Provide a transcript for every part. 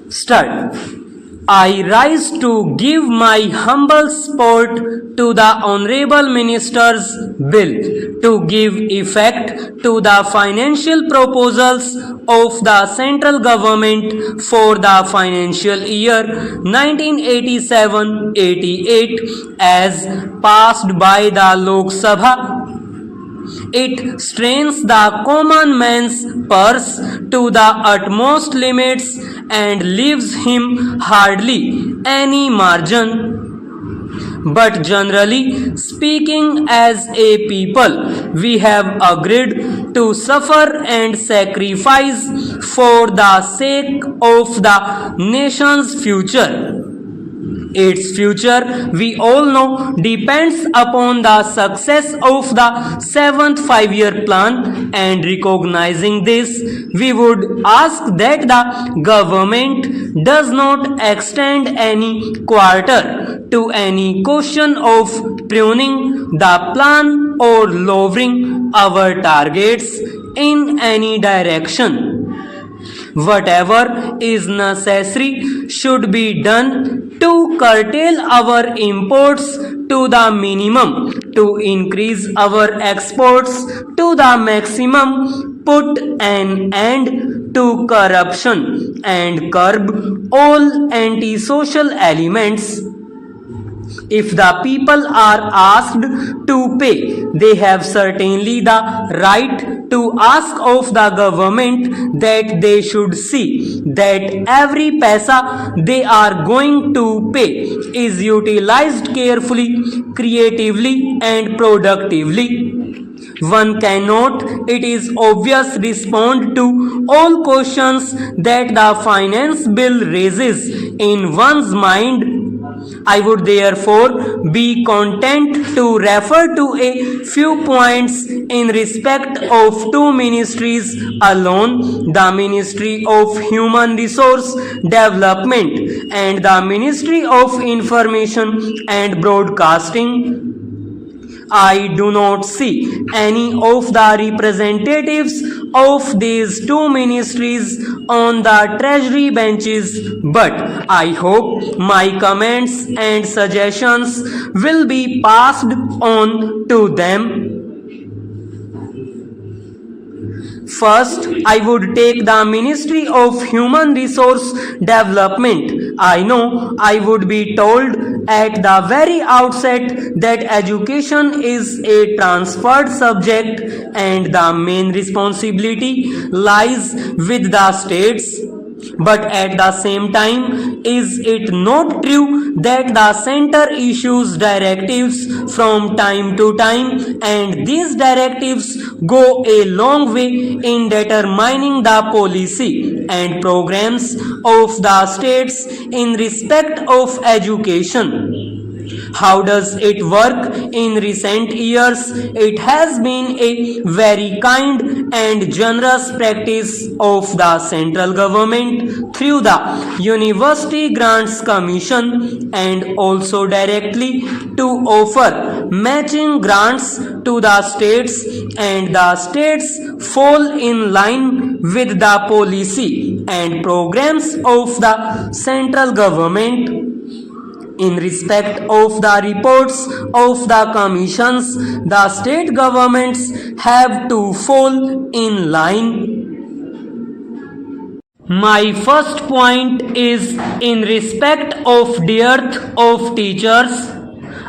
Start. I rise to give my humble support to the Honorable Minister's Bill to give effect to the financial proposals of the central government for the financial year 1987-88 as passed by the Lok Sabha. It strains the common man's purse to the utmost limits and leaves him hardly any margin. But generally speaking, as a people, we have agreed to suffer and sacrifice for the sake of the nation's future. Its future, we all know, depends upon the success of the 7th 5-year plan, and recognizing this, we would ask that the government does not extend any quarter to any question of pruning the plan or lowering our targets in any direction. Whatever is necessary should be done to curtail our imports to the minimum, to increase our exports to the maximum, put an end to corruption, and curb all antisocial elements. If the people are asked to pay, they have certainly the right to ask of the government that they should see that every paisa they are going to pay is utilized carefully, creatively, and productively. One cannot, it is obvious, respond to all questions that the finance bill raises in one's mind. I would therefore be content to refer to a few points in respect of two ministries alone, the Ministry of Human Resource Development and the Ministry of Information and Broadcasting. I do not see any of the representatives of these two ministries on the treasury benches, but I hope my comments and suggestions will be passed on to them. First, I would take the Ministry of Human Resource Development. I know I would be told at the very outset that education is a transferred subject and the main responsibility lies with the states. But at the same time, is it not true that the center issues directives from time to time, and these directives go a long way in determining the policy and programs of the states in respect of education? How does it work? In recent years, it has been a very kind and generous practice of the central government through the University Grants Commission and also directly to offer matching grants to the states, and the states fall in line with the policy and programs of the central government. In respect of the reports of the commissions, the state governments have to fall in line. My first point is in respect of dearth of teachers.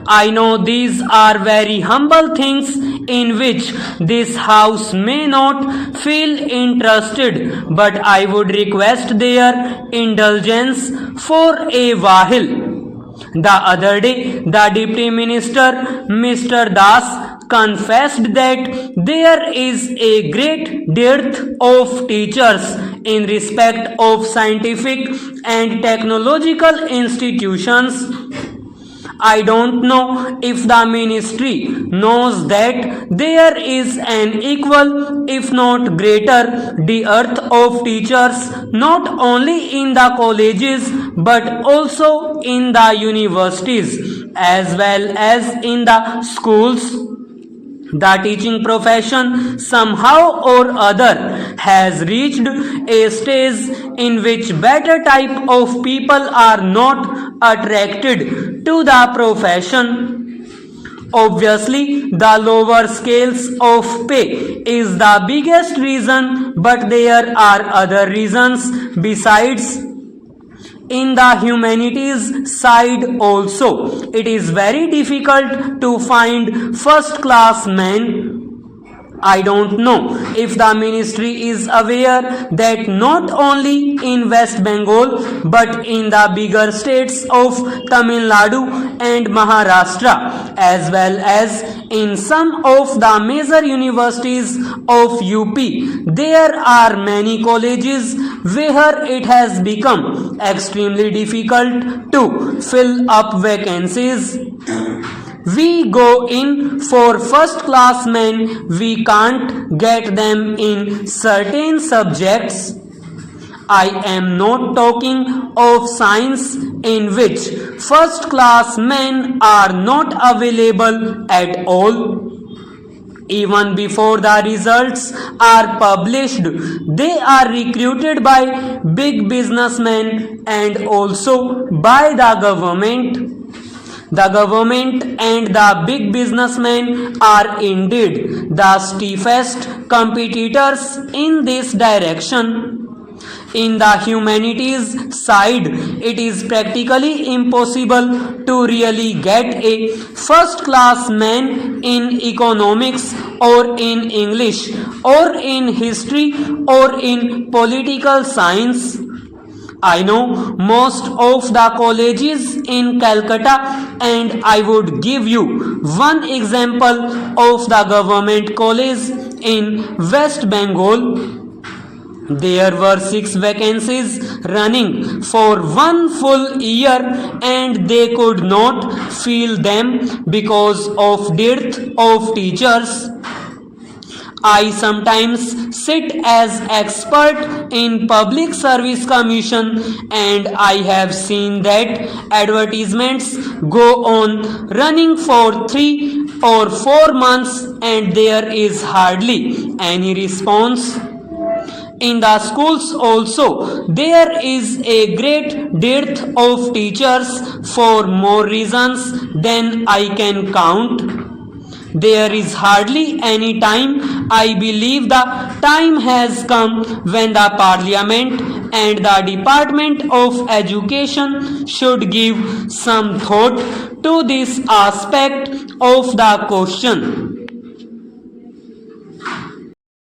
I know these are very humble things in which this house may not feel interested, but I would request their indulgence for a while. The other day, the Deputy Minister, Mr. Das, confessed that there is a great dearth of teachers in respect of scientific and technological institutions. I don't know if the ministry knows that there is an equal, if not greater, dearth of teachers not only in the colleges but also in the universities as well as in the schools. The teaching profession somehow or other has reached a stage in which better type of people are not attracted to the profession. Obviously, the lower scales of pay is the biggest reason, but there are other reasons besides. In the humanities side also, it is very difficult to find first class men. I don't know if the ministry is aware that not only in West Bengal but in the bigger states of Tamil Nadu and Maharashtra, as well as in some of the major universities of UP, there are many colleges where it has become extremely difficult to fill up vacancies. We go in for first class men, we can't get them in certain subjects. I am not talking of science in which first class men are not available at all. Even before the results are published, they are recruited by big businessmen and also by the government. The government and the big businessmen are indeed the stiffest competitors in this direction. In the humanities side, it is practically impossible to really get a first class man in economics or in English or in history or in political science. I know most of the colleges in Calcutta, and I would give you one example of the government college in West Bengal. There were 6 vacancies running for 1 full year and they could not fill them because of dearth of teachers. I sometimes sit as expert in Public Service Commission and I have seen that advertisements go on running for 3 or 4 months and there is hardly any response. In the schools also, there is a great dearth of teachers for more reasons than I can count. There is hardly any time. I believe the time has come when the Parliament and the Department of Education should give some thought to this aspect of the question.